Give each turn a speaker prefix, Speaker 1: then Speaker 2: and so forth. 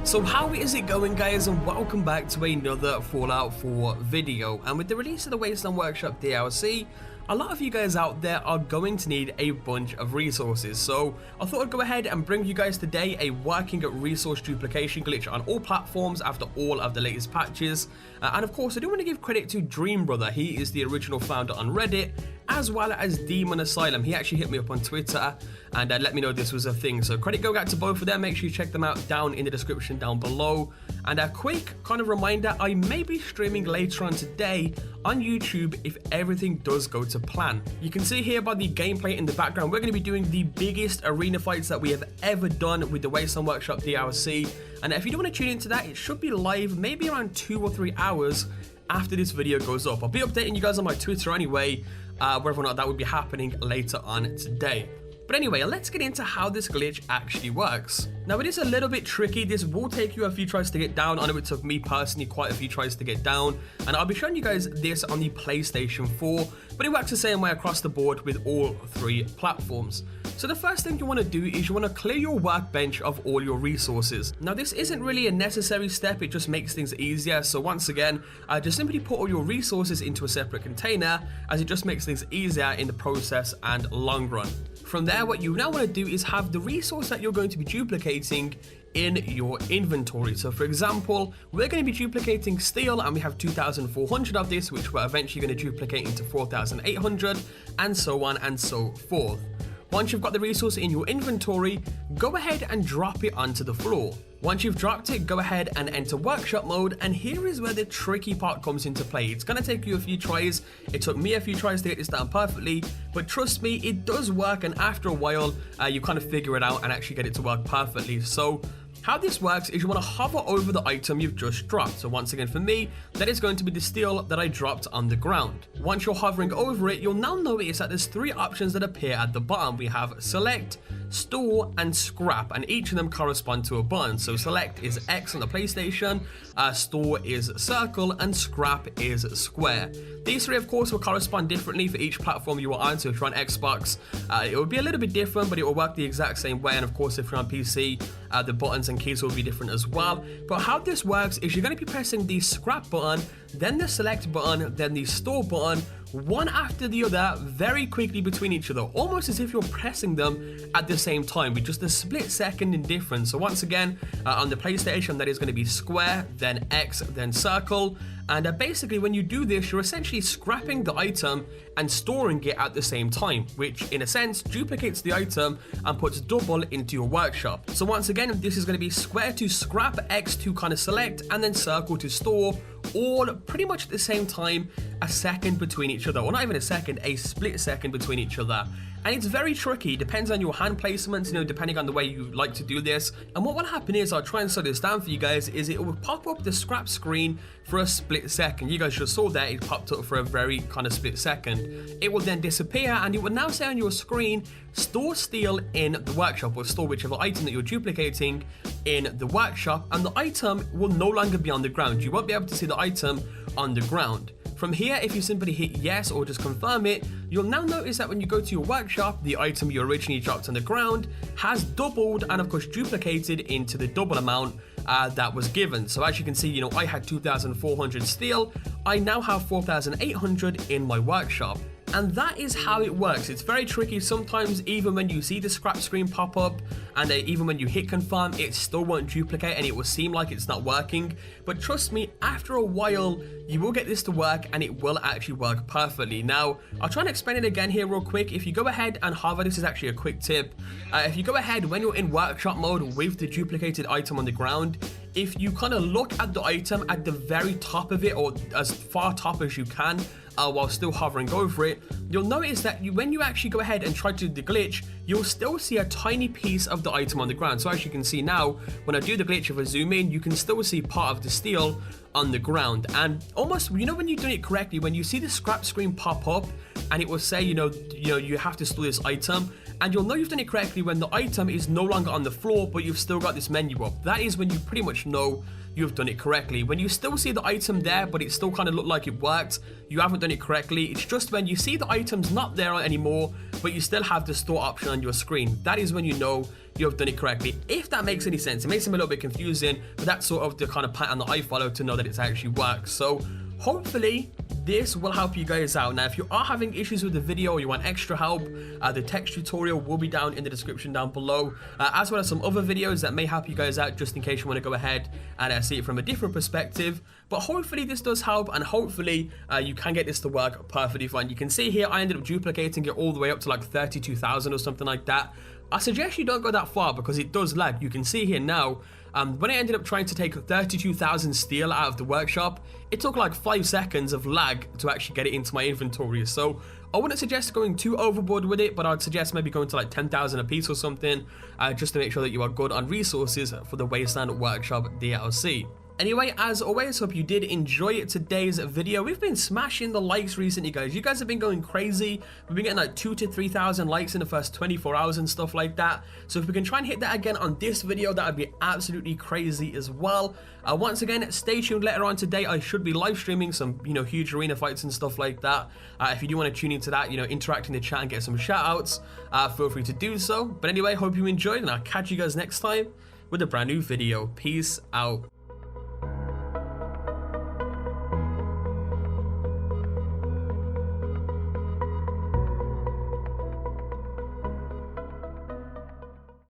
Speaker 1: So how is it going, guys, and welcome back to another Fallout 4 video. And with the release of the Wasteland Workshop DLC, a lot of you guys out there are going to need a bunch of resources. So I thought I'd go ahead and bring you guys today a working resource duplication glitch on all platforms after all of the latest patches. And of course, I do want to give credit to Dream Brother. He is the original founder on Reddit, as well as Demon Asylum. He actually hit me up on Twitter and let me know this was a thing. So credit go out to both of them. Make sure you check them out down in the description down below. And a quick kind of reminder, I may be streaming later on today on YouTube if everything does go to plan. You can see here by the gameplay in the background, we're going to be doing the biggest arena fights that we have ever done with the Wasteland Workshop DLC. And if you do want to tune into that, it should be live maybe around 2 or 3 hours after this video goes up. I'll be updating you guys on my Twitter anyway, whether or not that would be happening later on today. But anyway, let's get into how this glitch actually works. Now, it is a little bit tricky. This will take you a few tries to get down. I know it took me personally quite a few tries to get down, and I'll be showing you guys this on the PlayStation 4, but it works the same way across the board with all 3 platforms. So the first thing you want to do is you want to clear your workbench of all your resources. Now, this isn't really a necessary step, it just makes things easier. So once again, just simply put all your resources into a separate container, as it just makes things easier in the process and long run. From there, what you now want to do is have the resource that you're going to be duplicating in your inventory. So for example, we're going to be duplicating steel, and we have 2,400 of this, which we're eventually going to duplicate into 4,800, and so on and so forth. Once you've got the resource in your inventory, go ahead and drop it onto the floor. Once you've dropped it, go ahead and enter workshop mode, and here is where the tricky part comes into play. It's going to take you a few tries. It took me a few tries to get this down perfectly, but trust me, it does work, and after a while, you kind of figure it out and actually get it to work perfectly. So how this works is you want to hover over the item you've just dropped. So once again, for me, that is going to be the steel that I dropped on the ground. Once you're hovering over it, you'll now notice that there's 3 options that appear at the bottom. We have select, store, and scrap, and each of them correspond to a button. So select is X on the PlayStation, store is circle, and scrap is square. These 3, of course, will correspond differently for each platform you are on. So if you're on Xbox, it will be a little bit different, but it will work the exact same way. And of course, if you're on PC, the buttons and keys will be different as well. But how this works is you're going to be pressing the scrap button, then the select button, then the store button, one after the other, very quickly between each other, almost as if you're pressing them at the same time, with just a split second in difference. So once again, on the PlayStation, that is going to be square, then X, then circle. And basically, when you do this, you're essentially scrapping the item and storing it at the same time, which in a sense duplicates the item and puts double into your workshop. So once again, this is going to be square to scrap, X to kind of select, and then circle to store, all pretty much at the same time, a second between each other, or not even a second, a split second between each other. And it's very tricky, depends on your hand placements, depending on the way you like to do this. And what will happen is, I'll try and slow this down for you guys, is it will pop up the scrap screen for a split second. You guys just saw that, it popped up for a very kind of split second. It will then disappear, and it will now say on your screen, store steel in the workshop, or store whichever item that you're duplicating in the workshop, and the item will no longer be on the ground. You won't be able to see the item on the ground. From here, if you simply hit yes or just confirm it, you'll now notice that when you go to your workshop, the item you originally dropped on the ground has doubled and of course duplicated into the double amount that was given. So as you can see, I had 2,400 steel, I now have 4,800 in my workshop. And that is how it works. It's very tricky. Sometimes even when you see the scrap screen pop up, and even when you hit confirm, it still won't duplicate and it will seem like it's not working. But trust me, after a while, you will get this to work and it will actually work perfectly. Now, I'll try and explain it again here real quick. If you go ahead and hover, this is actually a quick tip. If you go ahead when you're in workshop mode with the duplicated item on the ground, if you kind of look at the item at the very top of it, or as far top as you can, while still hovering over it, you'll notice that when you actually go ahead and try to do the glitch, you'll still see a tiny piece of the item on the ground. So as you can see now, when I do the glitch, if I zoom in, you can still see part of the steel on the ground. And almost, when you're doing it correctly, when you see the scrap screen pop up and it will say, you have to store this item, and you'll know you've done it correctly when the item is no longer on the floor, but you've still got this menu up. That is when you pretty much know you've done it correctly. When you still see the item there, but it still kind of looked like it worked, you haven't done it correctly. It's just when you see the item's not there anymore, but you still have the store option on your screen. That is when you know you have done it correctly. If that makes any sense, it may seem a little bit confusing, but that's sort of the kind of pattern that I follow to know that it's actually works. So hopefully this will help you guys out. Now, if you are having issues with the video or you want extra help, the text tutorial will be down in the description down below, as well as some other videos that may help you guys out just in case you want to go ahead and see it from a different perspective. But hopefully this does help, and hopefully you can get this to work perfectly fine. You can see here I ended up duplicating it all the way up to like 32,000 or something like that. I suggest you don't go that far because it does lag. You can see here now, when I ended up trying to take 32,000 steel out of the workshop, it took like 5 seconds of lag to actually get it into my inventory. So I wouldn't suggest going too overboard with it, but I'd suggest maybe going to like 10,000 a piece or something, just to make sure that you are good on resources for the Wasteland Workshop DLC. Anyway, as always, hope you did enjoy today's video. We've been smashing the likes recently, guys. You guys have been going crazy. We've been getting like 2,000 to 3,000 likes in the first 24 hours and stuff like that. So if we can try and hit that again on this video, that would be absolutely crazy as well. Once again, stay tuned later on today. I should be live streaming some, huge arena fights and stuff like that. If you do want to tune into that, interact in the chat and get some shout outs, feel free to do so. But anyway, hope you enjoyed, and I'll catch you guys next time with a brand new video. Peace out.